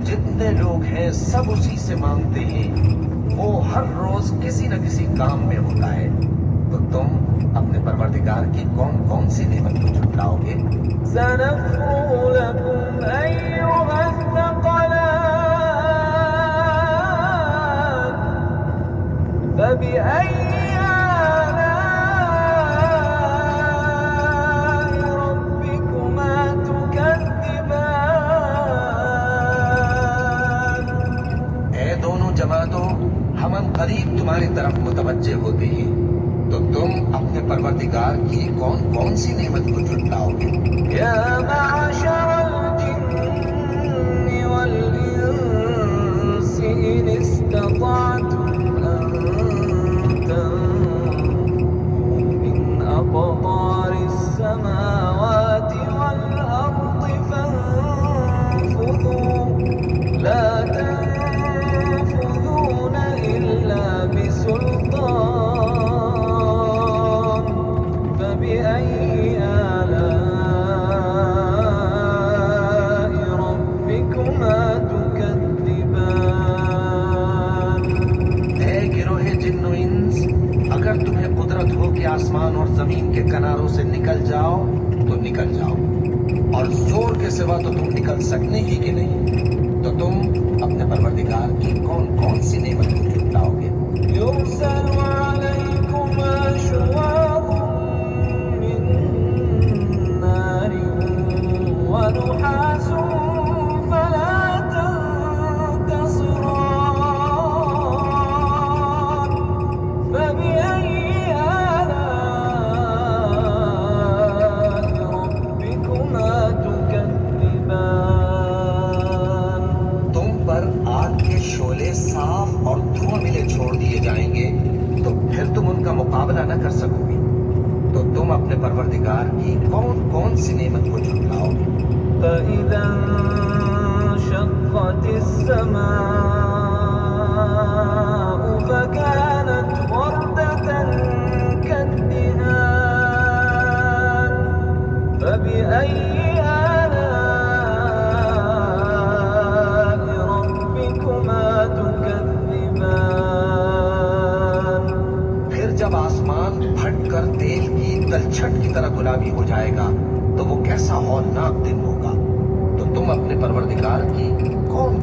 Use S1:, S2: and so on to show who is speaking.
S1: جتنے لوگ ہیں سب اسی سے مانگتے ہیں، وہ ہر روز کسی نہ کسی کام میں ہوتا ہے، تو تم اپنے پروردگار کی کون کون سی نعمت کو جھٹلاؤ گے؟
S2: سنفرغ لكم أيها الثقلان فبأي آلاء ربكما تكذبان
S1: اے دونوں جماعتوں، ہم قریب تمہاری طرف متوجہ ہوتے ہیں، تو تم اپنے پروردگار کی کون کون سی نعمت کو جھٹلاؤ گے؟
S2: يا معشر الجن والإنس إن استطعتم أن تنفذوا من أقطار السماوات والأرض فانفذوا لا تنفذون إلا بسلطان فبأي آلاء ربكما تكذبان
S1: اے گروہ جن و انس، اگر تمہیں قدرت ہو کہ آسمان اور زمین کے کناروں سے نکل جاؤ تو نکل جاؤ، اور زور کے سوا تو تم نکل سکنے ہی کہ نہیں، تو تم اپنے پروردگار کی کون کون سی نعمت کو جھٹلاؤ گے؟
S2: يرسل عليكما شواظ من نار ونحاس فلا تنتصران فبأي آلاء ربكما تكذبان
S1: تم پر آگ کے شعلے صاف اور دھواں ملے چھوڑ دیے جائیں گے، تو پھر تم ان کا مقابلہ نہ کر سکو گے، تو تم اپنے پروردگار کی کون کون سی نعمت کو جھٹلاؤ گے؟
S2: فإذا انشقت السماء فكانت وردة كالدهان فبأي آلاء ربكما تكذبان
S1: پھر جب آسمان پھٹ کر تیل کی تلچھٹ کی طرح گلابی ہو جائے گا تو وہ کیسا ہولناک دن ہوگا، تو تم اپنے پروردگار کی کون